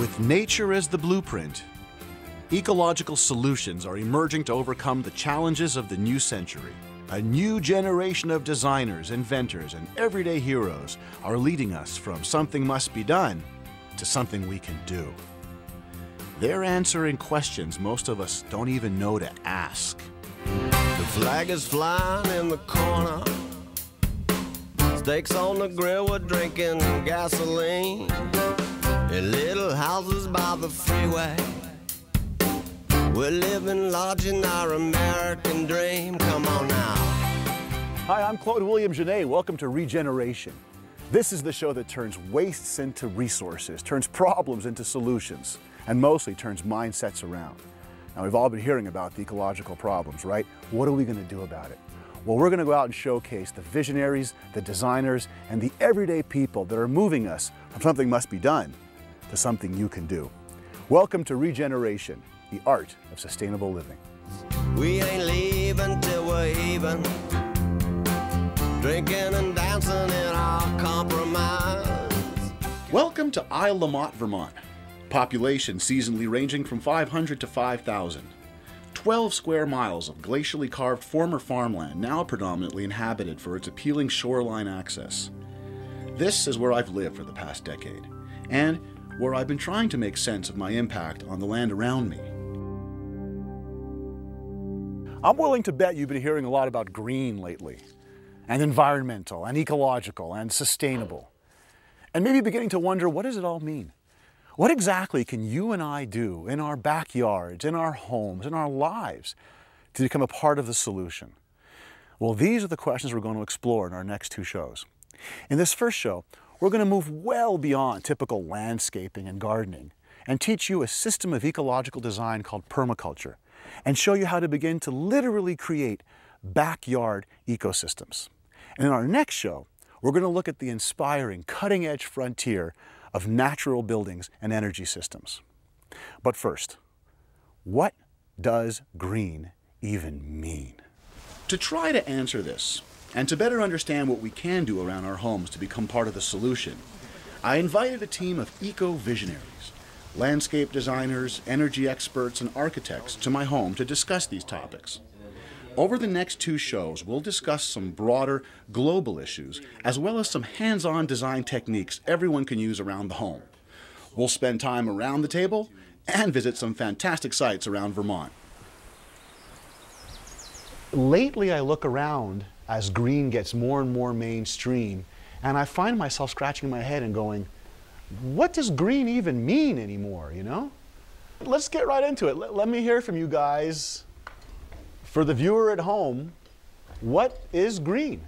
With nature as the blueprint, ecological solutions are emerging to overcome the challenges of the new century. A new generation of designers, inventors, and everyday heroes are leading us from something must be done to something we can do. They're answering questions most of us don't even know to ask. The flag is flying in the corner. Steaks on the grill, we're drinking gasoline. In little houses by the freeway, we're living large in our American dream. Come on now. Hi, I'm Claude Genest. Welcome to Regeneration. This is the show that turns wastes into resources, turns problems into solutions, and mostly turns mindsets around. Now, we've all been hearing about the ecological problems, right? What are we going to do about it? Well, we're going to go out and showcase the visionaries, the designers, and the everyday people that are moving us from something must be done to something you can do. Welcome to Regeneration, the art of sustainable living. We ain't leaving till we're even, drinking and dancing in our compromise. Welcome to Isle Lamont, Vermont. Population seasonally ranging from 500 to 5,000. 12 square miles of glacially carved former farmland, now predominantly inhabited for its appealing shoreline access. This is where I've lived for the past decade, and where I've been trying to make sense of my impact on the land around me. I'm willing to bet you've been hearing a lot about green lately, and environmental, and ecological, and sustainable. And maybe beginning to wonder, what does it all mean? What exactly can you and I do in our backyards, in our homes, in our lives to become a part of the solution? Well, these are the questions we're going to explore in our next two shows. In this first show, we're going to move well beyond typical landscaping and gardening and teach you a system of ecological design called permaculture and show you how to begin to literally create backyard ecosystems. And in our next show, we're going to look at the inspiring, cutting-edge frontier of natural buildings and energy systems. But first, what does green even mean? To try to answer this, and to better understand what we can do around our homes to become part of the solution, I invited a team of eco-visionaries, landscape designers, energy experts, and architects to my home to discuss these topics. Over the next two shows, we'll discuss some broader, global issues, as well as some hands-on design techniques everyone can use around the home. We'll spend time around the table and visit some fantastic sites around Vermont. Lately, I look around as green gets more and more mainstream, and I find myself scratching my head and going, what does green even mean anymore, you know? Let's get right into it. Let me hear from you guys. For the viewer at home, what is green?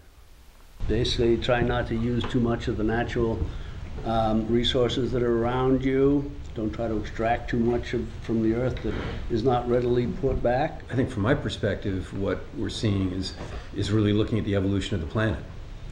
Basically, try not to use too much of the natural resources that are around you. Don't try to extract too much from the earth that is not readily put back. I think from my perspective, what we're seeing is really looking at the evolution of the planet.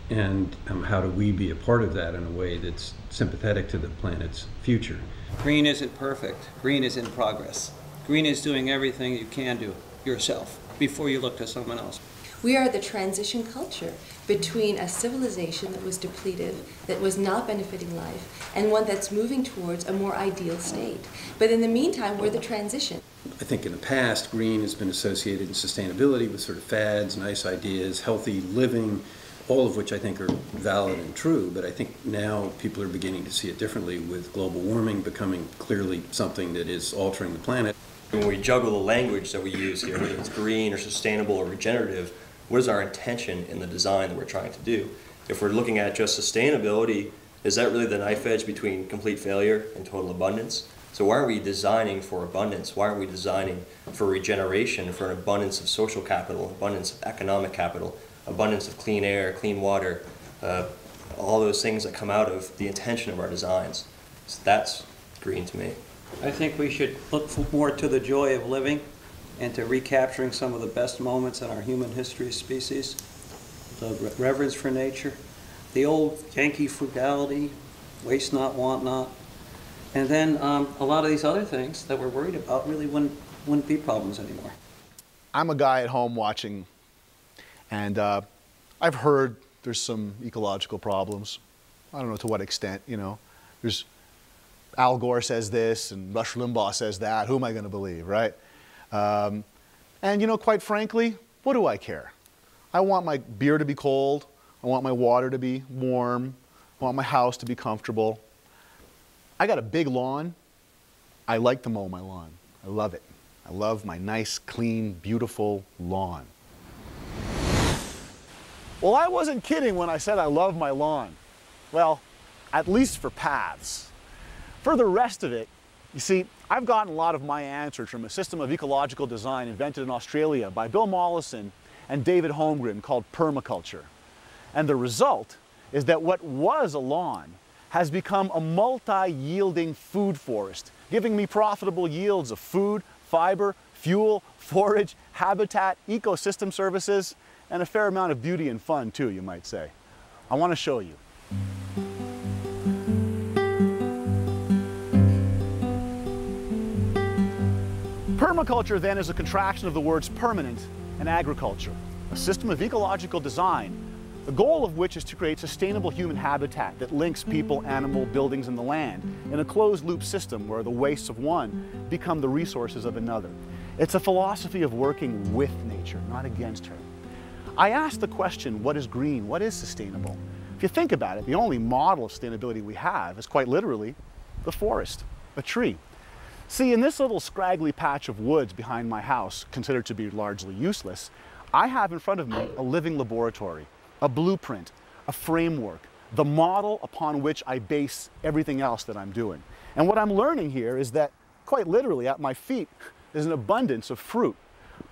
And how do we be a part of that in a way that's sympathetic to the planet's future? Green isn't perfect. Green is in progress. Green is doing everything you can do yourself before you look to someone else. We are the transition culture between a civilization that was depleted, that was not benefiting life, and one that's moving towards a more ideal state. But in the meantime, we're the transition. I think in the past, green has been associated in sustainability with sort of fads, nice ideas, healthy living, all of which I think are valid and true, but I think now people are beginning to see it differently, with global warming becoming clearly something that is altering the planet. When we juggle the language that we use here, whether it's green or sustainable or regenerative, what is our intention in the design that we're trying to do? If we're looking at just sustainability, is that really the knife edge between complete failure and total abundance? So why aren't we designing for abundance? Why aren't we designing for regeneration, for an abundance of social capital, abundance of economic capital, abundance of clean air, clean water, all those things that come out of the intention of our designs? So that's green to me. I think we should look more to the joy of living and to recapturing some of the best moments in our human history as species. The reverence for nature, the old Yankee frugality, waste not, want not, and then a lot of these other things that we're worried about really wouldn't be problems anymore. I'm a guy at home watching, and I've heard there's some ecological problems. I don't know to what extent, you know. There's Al Gore says this and Rush Limbaugh says that. Who am I going to believe, right? And you know, quite frankly, what do I care? I want my beer to be cold. I want my water to be warm. I want my house to be comfortable. I got a big lawn. I like to mow my lawn. I love it. I love my nice, clean, beautiful lawn. Well, I wasn't kidding when I said I love my lawn. Well, at least for paths. For the rest of it, you see, I've gotten a lot of my answers from a system of ecological design invented in Australia by Bill Mollison and David Holmgren called permaculture. And the result is that what was a lawn has become a multi-yielding food forest, giving me profitable yields of food, fiber, fuel, forage, habitat, ecosystem services, and a fair amount of beauty and fun too, you might say. I want to show you. Permaculture then is a contraction of the words permanent and agriculture, a system of ecological design, the goal of which is to create sustainable human habitat that links people, animal, buildings, and the land in a closed-loop system where the wastes of one become the resources of another. It's a philosophy of working with nature, not against her. I asked the question, what is green? What is sustainable? If you think about it, the only model of sustainability we have is quite literally the forest, a tree. See, in this little scraggly patch of woods behind my house, considered to be largely useless, I have in front of me a living laboratory, a blueprint, a framework, the model upon which I base everything else that I'm doing. And what I'm learning here is that, quite literally, at my feet is an abundance of fruit,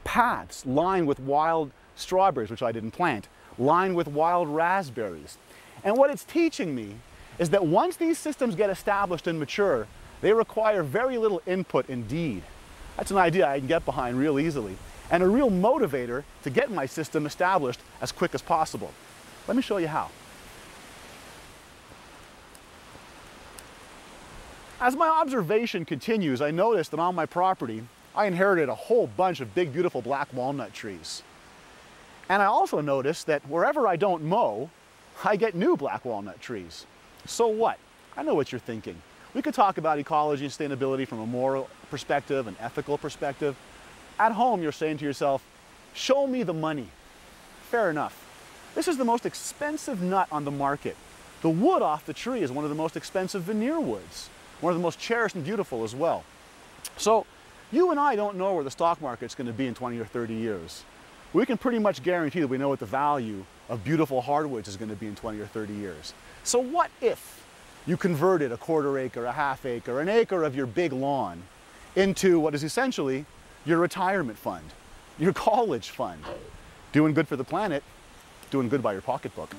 paths lined with wild strawberries, which I didn't plant, lined with wild raspberries. And what it's teaching me is that once these systems get established and mature, they require very little input indeed. That's an idea I can get behind real easily, and a real motivator to get my system established as quick as possible. Let me show you how. As my observation continues, I notice that on my property, I inherited a whole bunch of big, beautiful black walnut trees. And I also notice that wherever I don't mow, I get new black walnut trees. So what? I know what you're thinking. We could talk about ecology and sustainability from a moral perspective, an ethical perspective. At home, you're saying to yourself, show me the money. Fair enough. This is the most expensive nut on the market. The wood off the tree is one of the most expensive veneer woods, one of the most cherished and beautiful as well. So you and I don't know where the stock market's going to be in 20 or 30 years. We can pretty much guarantee that we know what the value of beautiful hardwoods is going to be in 20 or 30 years. So what if you converted a quarter acre, a half acre, an acre of your big lawn into what is essentially your retirement fund, your college fund? Doing good for the planet, doing good by your pocketbook.